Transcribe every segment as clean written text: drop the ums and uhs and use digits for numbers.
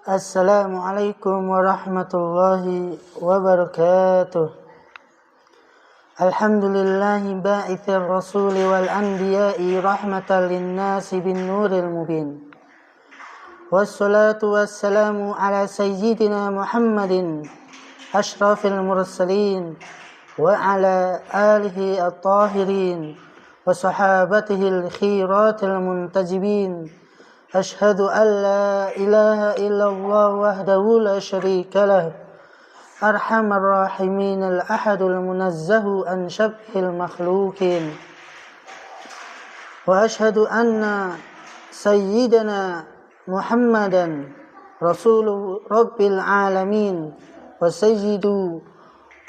Assalamualaikum warahmatullahi wabarakatuh. Alhamdulillahi ba'ithir rasuli wal anbiya'i rahmatan linnasi bin nuril mubin. Wassalatu wassalamu ala sayyidina Muhammadin ashrafil mursalin wa ala alihi at-tahirin wa sahabatihi al-khiratil muntajibin. Ashhadu an la ilaha illallah wahdahu la syarika lah arhamar rahimin al-ahadul munazzahu an syabhil makhlukin. Wa ashhadu anna sayyidana Muhammadan rasulu rabbil alamin wa sayyidu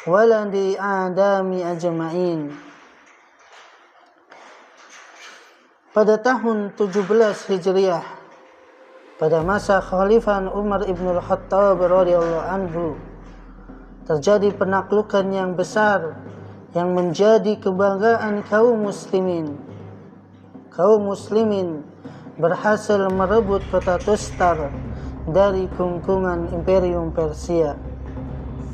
waladi adami ajma'in. Pada tahun 17 Hijriah, pada masa Khalifah Umar ibn al-Khattab radhiyallahu anhu, terjadi penaklukan yang besar yang menjadi kebanggaan kaum muslimin. Kaum muslimin berhasil merebut kota Tustar dari kungkungan Imperium Persia.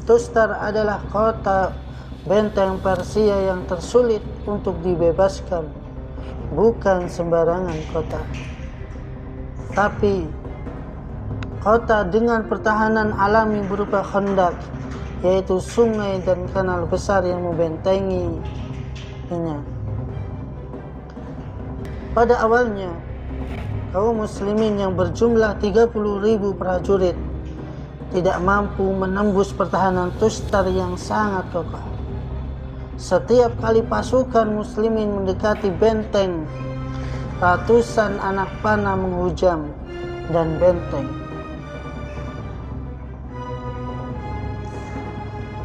Tustar adalah kota benteng Persia yang tersulit untuk dibebaskan. Bukan sembarangan kota, tapi kota dengan pertahanan alami berupa khandak, yaitu sungai dan kanal besar yang membentenginya. Pada awalnya, kaum muslimin yang berjumlah 30.000 prajurit tidak mampu menembus pertahanan Tustar yang sangat kokoh. Setiap kali pasukan muslimin mendekati benteng, ratusan anak panah menghujam dan benteng.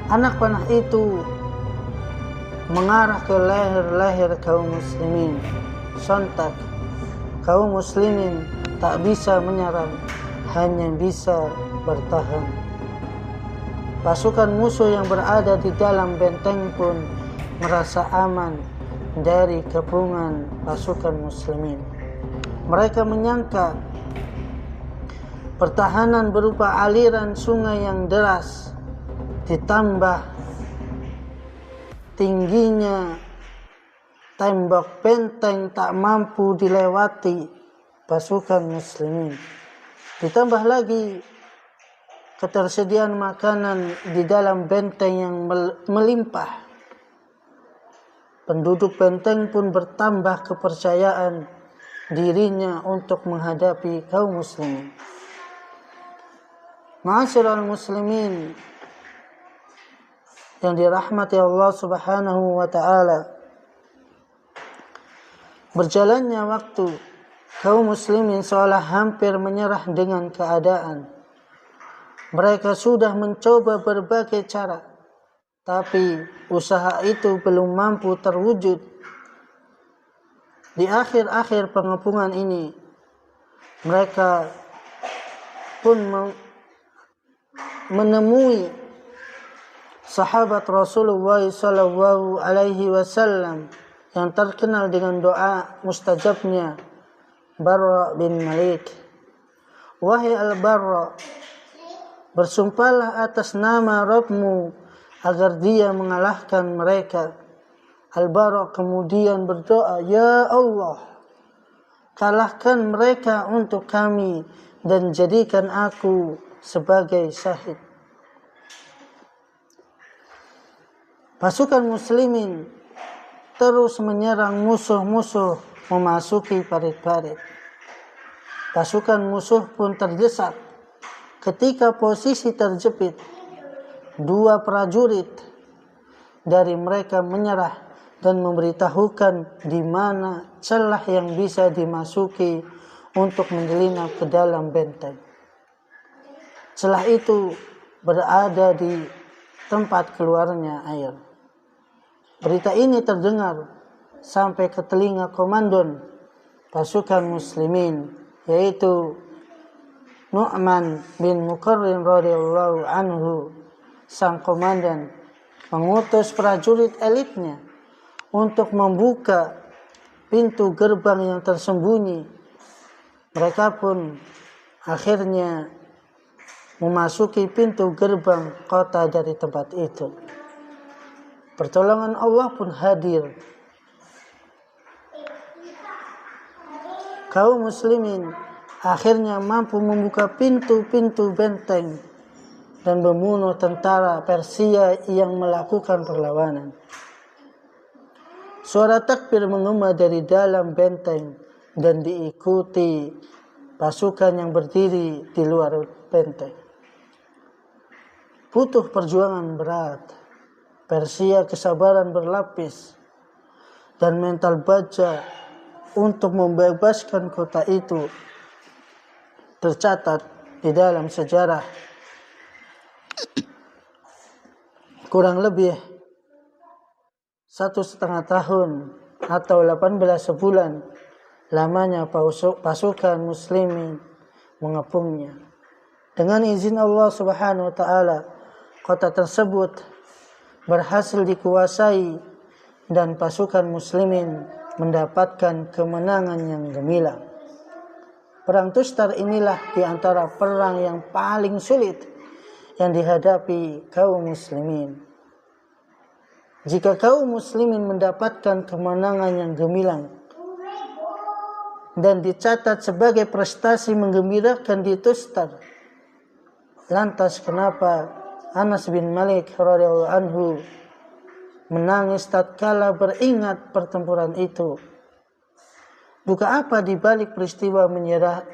Anak panah itu mengarah ke leher-leher kaum muslimin. Sontak, kaum muslimin tak bisa menyerang, hanya bisa bertahan. Pasukan musuh yang berada di dalam benteng pun merasa aman dari kepungan pasukan muslimin. Mereka menyangka pertahanan berupa aliran sungai yang deras ditambah tingginya tembok benteng tak mampu dilewati pasukan muslimin. Ditambah lagi ketersediaan makanan di dalam benteng yang melimpah. Penduduk benteng pun bertambah kepercayaan dirinya untuk menghadapi kaum muslimin. Ma'asyiral muslimin yang dirahmati Allah Subhanahu wa taala. Berjalannya waktu, kaum muslimin seolah hampir menyerah dengan keadaan. Mereka sudah mencoba berbagai cara, tapi usaha itu belum mampu terwujud. Di akhir-akhir pengepungan ini, mereka pun menemui sahabat Rasulullah sallallahu alaihi wasallam yang terkenal dengan doa mustajabnya, Barra bin Malik. Wahai Al-Barra, bersumpahlah atas nama Rabbmu agar dia mengalahkan mereka. Al-Bara kemudian berdoa, Ya Allah, kalahkan mereka untuk kami dan jadikan aku sebagai syahid. Pasukan muslimin terus menyerang musuh-musuh memasuki parit-parit. Pasukan musuh pun terdesak. Ketika posisi terjepit, dua prajurit dari mereka menyerah dan memberitahukan di mana celah yang bisa dimasuki untuk menyelinap ke dalam benteng. Celah itu berada di tempat keluarnya air. Berita ini terdengar sampai ke telinga komandan pasukan muslimin, yaitu Nu'man bin Muqarrin radhiyallahu anhu. Sang komandan mengutus prajurit elitnya untuk membuka pintu gerbang yang tersembunyi. Mereka pun akhirnya memasuki pintu gerbang kota dari tempat itu. Pertolongan Allah pun hadir. Kaum muslimin akhirnya mampu membuka pintu-pintu benteng dan membunuh tentara Persia yang melakukan perlawanan. Suara takbir mengema dari dalam benteng dan diikuti pasukan yang berdiri di luar benteng. Butuh perjuangan berat. Persia kesabaran berlapis dan mental baja untuk membebaskan kota itu tercatat di dalam sejarah. Kurang lebih 1,5 tahun atau 18 bulan lamanya pasukan muslimin mengepungnya. Dengan izin Allah Subhanahu wa taala, kota tersebut berhasil dikuasai dan pasukan muslimin mendapatkan kemenangan yang gemilang. Perang Tustar inilah di antara perang yang paling sulit yang dihadapi kaum muslimin. Jika kaum muslimin mendapatkan kemenangan yang gemilang dan dicatat sebagai prestasi menggembirakan di Tustar, lantas kenapa Anas bin Malik radhiyallahu anhu menangis tatkala beringat pertempuran itu? Duka apa di balik peristiwa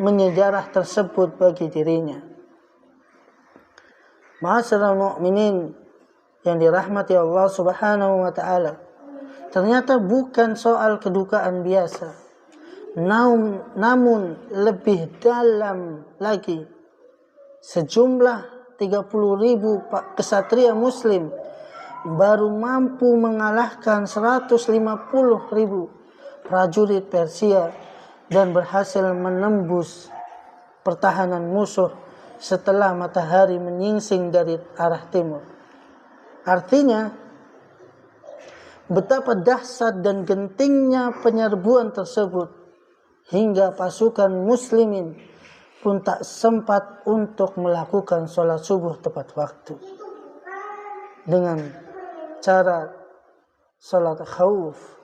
menyejarah tersebut bagi dirinya? Ma'asyiral mu'minin yang dirahmati Allah Subhanahu wa taala, ternyata bukan soal kedukaan biasa, namun lebih dalam lagi. Sejumlah 30.000 kesatria muslim baru mampu mengalahkan 150.000 prajurit Persia dan berhasil menembus pertahanan musuh setelah matahari menyingsing dari arah timur. Artinya, betapa dahsyat dan gentingnya penyerbuan tersebut hingga pasukan muslimin pun tak sempat untuk melakukan sholat subuh tepat waktu dengan cara sholat khauf.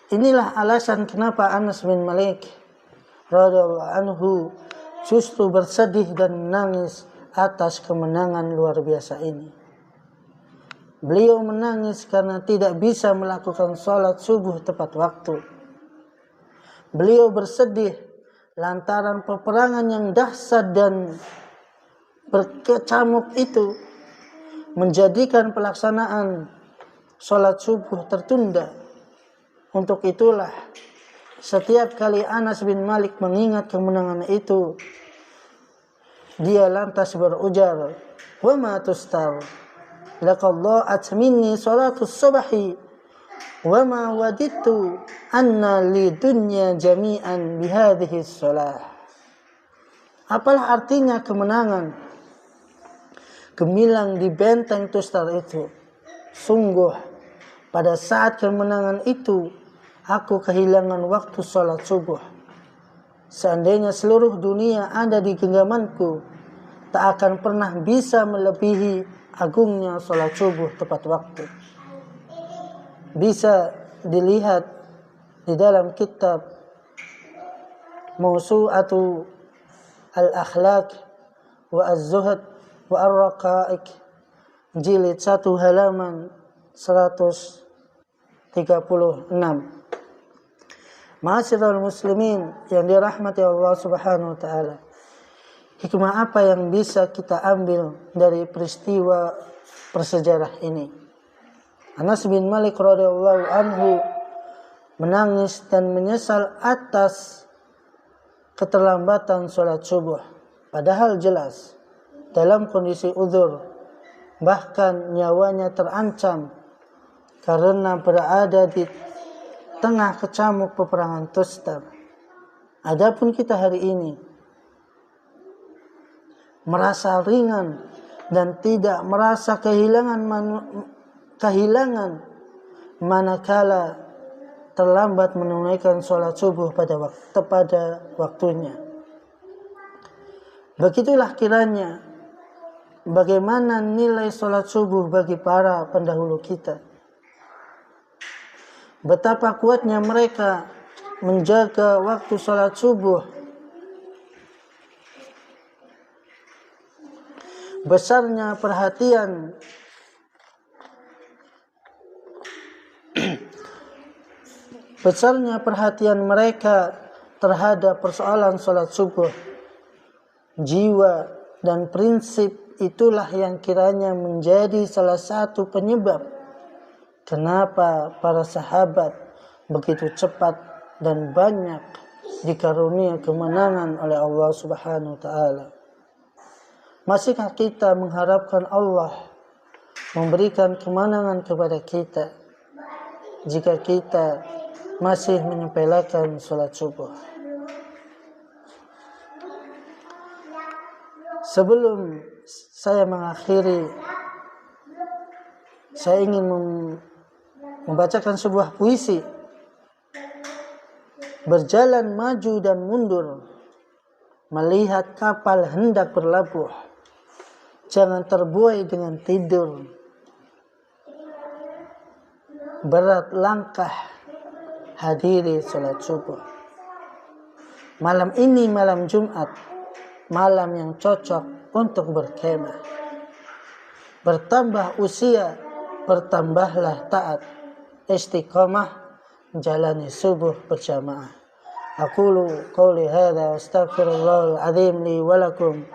Inilah alasan kenapa Anas bin Malik radhiyallahu anhu justru bersedih dan menangis atas kemenangan luar biasa ini. Beliau menangis karena tidak bisa melakukan sholat subuh tepat waktu. Beliau bersedih lantaran peperangan yang dahsyat dan berkecamuk itu menjadikan pelaksanaan sholat subuh tertunda. Untuk itulah setiap kali Anas bin Malik mengingat kemenangan itu, dia lantas berujar, "Wa ma tustar laqad dha'at minni salatus subhi wa ma wadittu anna li dunya jami'an bihadhihi shalah." Apalah artinya kemenangan gemilang di benteng Tustar itu? Sungguh pada saat kemenangan itu aku kehilangan waktu sholat subuh. Seandainya seluruh dunia ada di genggamanku, tak akan pernah bisa melebihi agungnya sholat subuh tepat waktu. Bisa dilihat di dalam kitab Mawsu'atu Al-Akhlaq wa Az-Zuhd wa Ar-Raqa'iq jilid 1 halaman 136. Ma'asyiral muslimin yang dirahmati Allah Subhanahu wa taala. Hikmah apa yang bisa kita ambil dari peristiwa bersejarah ini? Anas bin Malik radhiyallahu anhu menangis dan menyesal atas keterlambatan sholat subuh. Padahal jelas dalam kondisi uzur, bahkan nyawanya terancam karena berada di tengah kecamuk peperangan Tustar. Adapun kita hari ini merasa ringan dan tidak merasa kehilangan manakala terlambat menunaikan sholat subuh pada waktunya. Begitulah kiranya bagaimana nilai sholat subuh bagi para pendahulu kita. Betapa kuatnya mereka menjaga waktu sholat subuh. Besarnya perhatian mereka terhadap persoalan sholat subuh. Jiwa dan prinsip itulah yang kiranya menjadi salah satu penyebab kenapa para sahabat begitu cepat dan banyak dikarunia kemenangan oleh Allah Subhanahu wa taala. Masihkah kita mengharapkan Allah memberikan kemenangan kepada kita jika kita masih menyepelekan sholat subuh? Sebelum saya mengakhiri, saya ingin membacakan sebuah puisi. Berjalan maju dan mundur, melihat kapal hendak berlabuh. Jangan terbuai dengan tidur. Berat langkah, hadiri sholat subuh. Malam ini malam Jumat, malam yang cocok untuk berkemah. Bertambah usia, bertambahlah taat. Istiqomah, jalani subuh berjamaah. Aqulu qawli hadha wa astaghfirullahal azim li wa lakum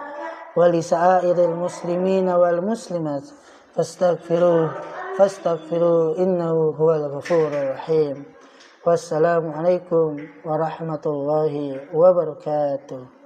wa li sa'iril muslimina wal muslimat fastaghfiruh innahu huwal ghafurur rahim. Wassalamu alaikum warahmatullahi wabarakatuh.